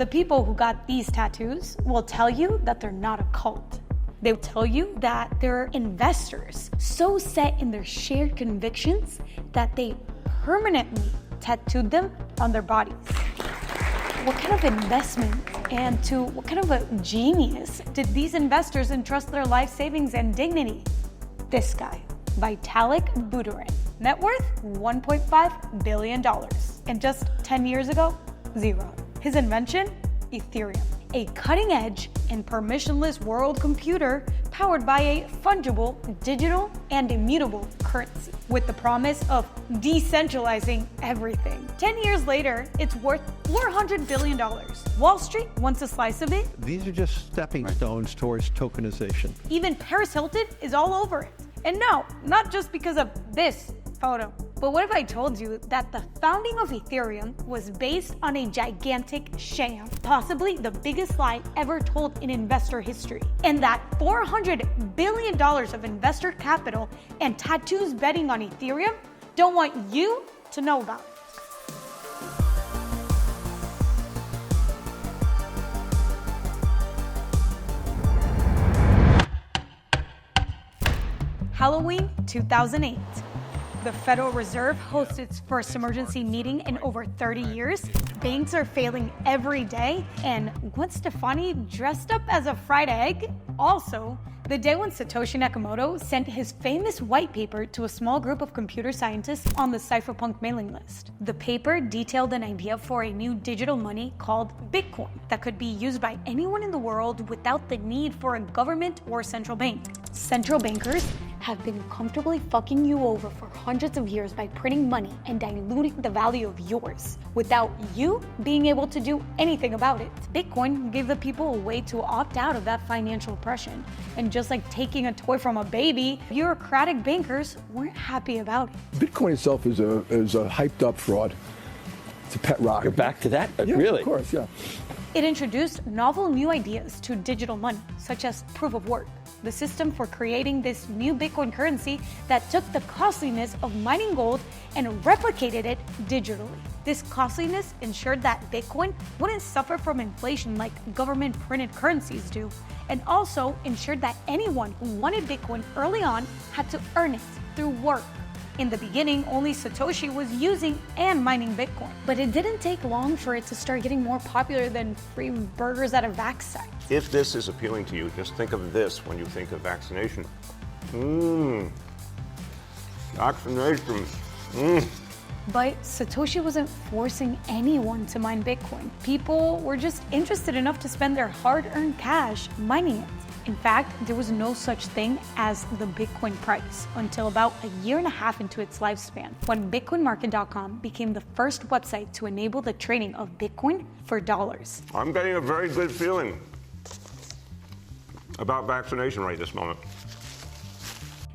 The people who got these tattoos will tell you that they're not a cult. They'll tell you that they're investors so set in their shared convictions that they permanently tattooed them on their bodies. What kind of investment and to what kind of a genius did these investors entrust their life savings and dignity? This guy, Vitalik Buterin, net worth $1.5 billion. And just 10 years ago, zero. His invention, Ethereum, a cutting-edge and permissionless world computer powered by a fungible, digital, and immutable currency, with the promise of decentralizing everything. 10 years later, it's worth $400 billion. Wall Street wants a slice of it. These are just stepping stones towards tokenization. Even Paris Hilton is all over it. And no, not just because of this photo. But what if I told you that the founding of Ethereum was based on a gigantic sham, possibly the biggest lie ever told in investor history, and that $400 billion of investor capital and tattoos betting on Ethereum don't want you to know about it? Halloween 2008. The Federal Reserve hosts its first emergency meeting in over 30 years. Banks are failing every day. And Gwen Stefani dressed up as a fried egg? Also, the day when Satoshi Nakamoto sent his famous white paper to a small group of computer scientists on the cypherpunk mailing list. The paper detailed an idea for a new digital money called Bitcoin that could be used by anyone in the world without the need for a government or central bank. Central bankers have been comfortably fucking you over for hundreds of years by printing money and diluting the value of yours without you being able to do anything about it. Bitcoin gave the people a way to opt out of that financial oppression. And just like taking a toy from a baby, bureaucratic bankers weren't happy about it. Bitcoin itself is a hyped up fraud. It's a pet rock. You're back to that? Yeah, Really? Of course, yeah. It introduced novel new ideas to digital money, such as proof of work, the system for creating this new Bitcoin currency that took the costliness of mining gold and replicated it digitally. This costliness ensured that Bitcoin wouldn't suffer from inflation like government printed currencies do, and also ensured that anyone who wanted Bitcoin early on had to earn it through work. In the beginning, only Satoshi was using and mining Bitcoin. But it didn't take long for it to start getting more popular than free burgers at a vax site. If this is appealing to you, just think of this when you think of vaccination. Vaccination. But Satoshi wasn't forcing anyone to mine Bitcoin. People were just interested enough to spend their hard-earned cash mining it. In fact, there was no such thing as the Bitcoin price until about a year and a half into its lifespan, when BitcoinMarket.com became the first website to enable the trading of Bitcoin for dollars. I'm getting a very good feeling about vaccination right this moment.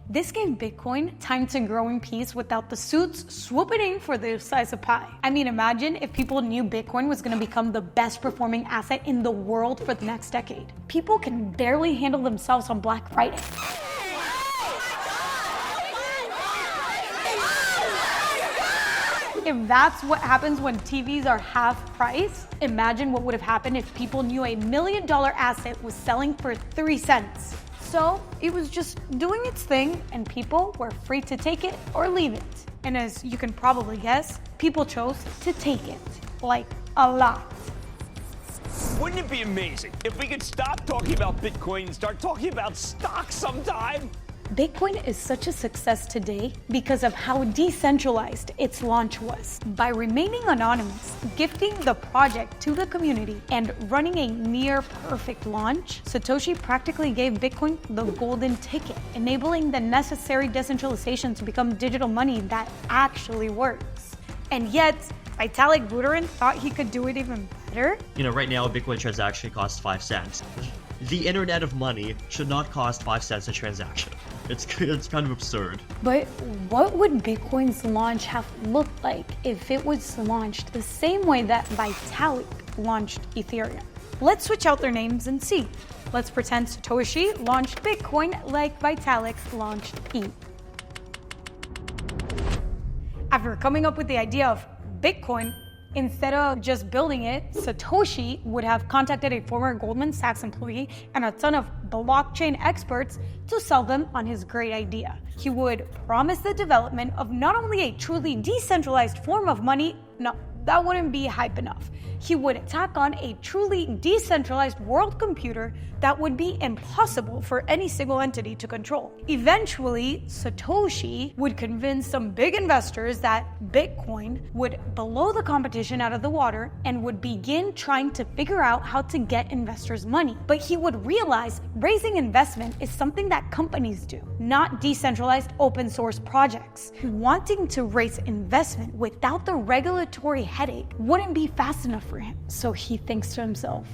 This gave Bitcoin time to grow in peace without the suits swooping in for the size of pie. I mean, imagine if people knew Bitcoin was going to become the best performing asset in the world for the next decade. People can barely handle themselves on Black Friday. If that's what happens when TVs are half price, imagine what would have happened if people knew a $1 million asset was selling for 3 cents. So it was just doing its thing, and people were free to take it or leave it. And as you can probably guess, people chose to take it. Like, a lot. Wouldn't it be amazing if we could stop talking about Bitcoin and start talking about stocks sometime? Bitcoin is such a success today because of how decentralized its launch was. By remaining anonymous, gifting the project to the community, and running a near-perfect launch, Satoshi practically gave Bitcoin the golden ticket, enabling the necessary decentralization to become digital money that actually works. And yet, Vitalik Buterin thought he could do it even better? You know, right now a Bitcoin transaction costs 5 cents. The internet of money should not cost 5 cents a transaction. It's kind of absurd. But what would Bitcoin's launch have looked like if it was launched the same way that Vitalik launched Ethereum? Let's switch out their names and see. Let's pretend Satoshi launched Bitcoin like Vitalik launched ETH. After coming up with the idea of Bitcoin, Instead of just building it, Satoshi would have contacted a former Goldman Sachs employee and a ton of blockchain experts to sell them on his great idea. He would promise the development of not only a truly decentralized form of money, no, that wouldn't be hype enough. He would tack on a truly decentralized world computer that would be impossible for any single entity to control. Eventually, Satoshi would convince some big investors that Bitcoin would blow the competition out of the water and would begin trying to figure out how to get investors money. But he would realize raising investment is something that companies do, not decentralized open source projects. Wanting to raise investment without the regulatory headache wouldn't be fast enough for him. So he thinks to himself,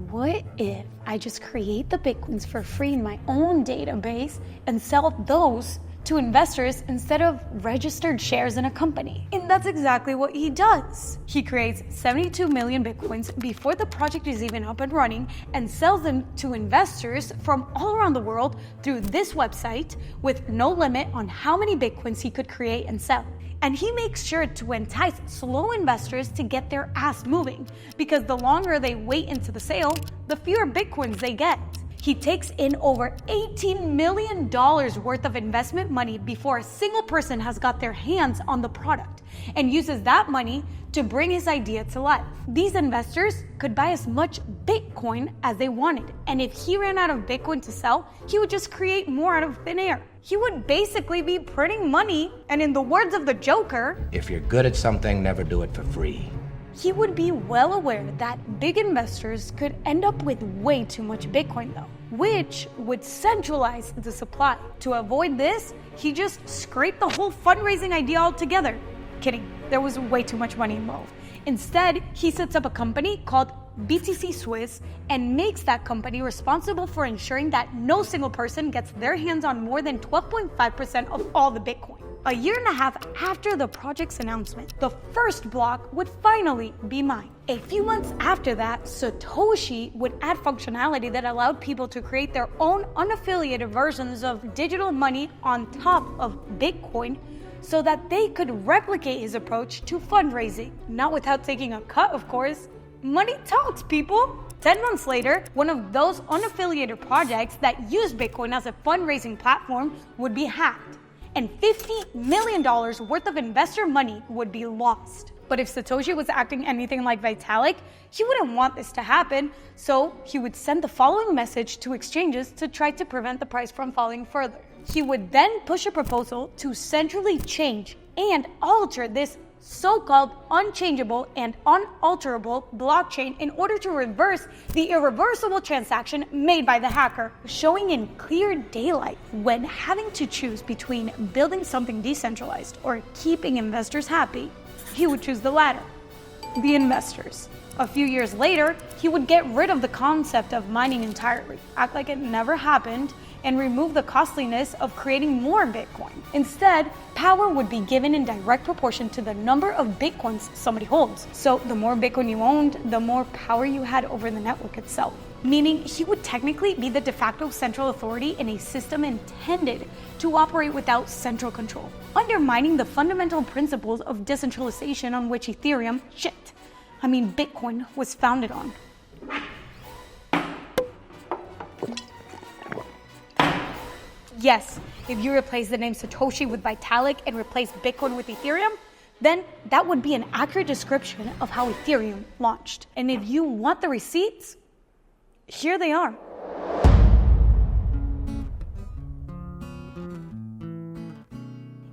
what if I just create the Bitcoins for free in my own database and sell those to investors instead of registered shares in a company? And that's exactly what he does. He creates 72 million Bitcoins before the project is even up and running and sells them to investors from all around the world through this website with no limit on how many Bitcoins he could create and sell. And he makes sure to entice slow investors to get their ass moving, because the longer they wait into the sale, the fewer Bitcoins they get. He takes in over $18 million worth of investment money before a single person has got their hands on the product, and uses that money to bring his idea to life. These investors could buy as much Bitcoin as they wanted, and if he ran out of Bitcoin to sell, he would just create more out of thin air. He would basically be printing money, and in the words of the Joker, if you're good at something, never do it for free. He would be well aware that big investors could end up with way too much Bitcoin though, which would centralize the supply. To avoid this, he just scraped the whole fundraising idea altogether. Kidding, there was way too much money involved. Instead, he sets up a company called BTC Swiss and makes that company responsible for ensuring that no single person gets their hands on more than 12.5% of all the Bitcoin. A year and a half after the project's announcement, the first block would finally be mined. A few months after that, Satoshi would add functionality that allowed people to create their own unaffiliated versions of digital money on top of Bitcoin, so that they could replicate his approach to fundraising. Not without taking a cut, of course. Money talks, people. 10 months later, one of those unaffiliated projects that used Bitcoin as a fundraising platform would be hacked, and $50 million worth of investor money would be lost. But if Satoshi was acting anything like Vitalik, he wouldn't want this to happen, so he would send the following message to exchanges to try to prevent the price from falling further. He would then push a proposal to centrally change and alter this so-called unchangeable and unalterable blockchain in order to reverse the irreversible transaction made by the hacker, showing in clear daylight when having to choose between building something decentralized or keeping investors happy, he would choose the latter, the investors. A few years later, he would get rid of the concept of mining entirely, act like it never happened, and remove the costliness of creating more Bitcoin. Instead, power would be given in direct proportion to the number of Bitcoins somebody holds. So the more Bitcoin you owned, the more power you had over the network itself. Meaning he would technically be the de facto central authority in a system intended to operate without central control, undermining the fundamental principles of decentralization on which Bitcoin was founded on. Yes, if you replace the name Satoshi with Vitalik and replace Bitcoin with Ethereum, then that would be an accurate description of how Ethereum launched. And if you want the receipts, here they are.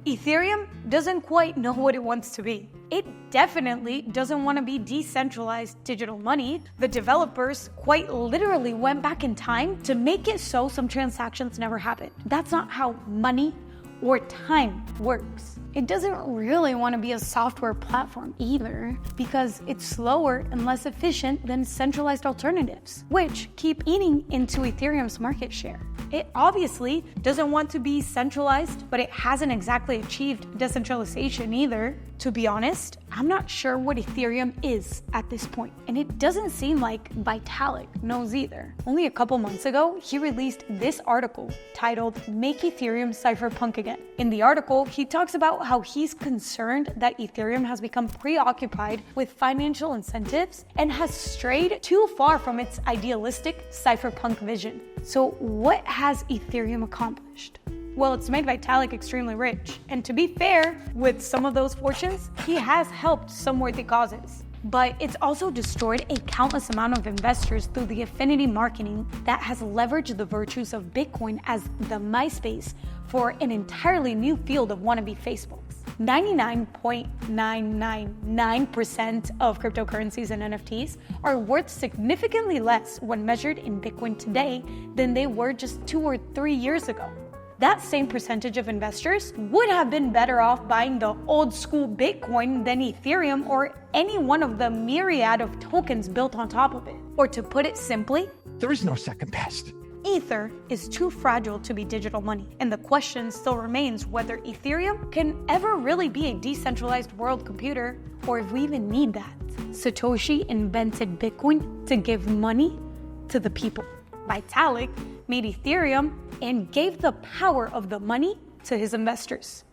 Ethereum doesn't quite know what it wants to be. It definitely doesn't want to be decentralized digital money. The developers quite literally went back in time to make it so some transactions never happened. That's not how money or time works. It doesn't really want to be a software platform either, because it's slower and less efficient than centralized alternatives, which keep eating into Ethereum's market share. It obviously doesn't want to be centralized, but it hasn't exactly achieved decentralization either. To be honest, I'm not sure what Ethereum is at this point, and it doesn't seem like Vitalik knows either. Only a couple months ago, he released this article titled "Make Ethereum Cypherpunk Again." In the article, he talks about how he's concerned that Ethereum has become preoccupied with financial incentives and has strayed too far from its idealistic cypherpunk vision. So what has Ethereum accomplished? Well, it's made Vitalik extremely rich. And to be fair, with some of those fortunes, he has helped some worthy causes. But it's also destroyed a countless amount of investors through the affinity marketing that has leveraged the virtues of Bitcoin as the MySpace for an entirely new field of wannabe Facebooks. 99.999% of cryptocurrencies and NFTs are worth significantly less when measured in Bitcoin today than they were just 2 or 3 years ago. That same percentage of investors would have been better off buying the old school Bitcoin than Ethereum or any one of the myriad of tokens built on top of it. Or to put it simply, there is no second best. Ether is too fragile to be digital money, and the question still remains whether Ethereum can ever really be a decentralized world computer, or if we even need that. Satoshi invented Bitcoin to give money to the people. Vitalik made Ethereum and gave the power of the money to his investors.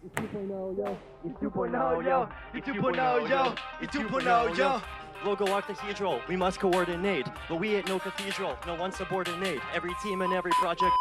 Local art cathedral, we must coordinate, but we ain't no cathedral, no one subordinate. Every team and every project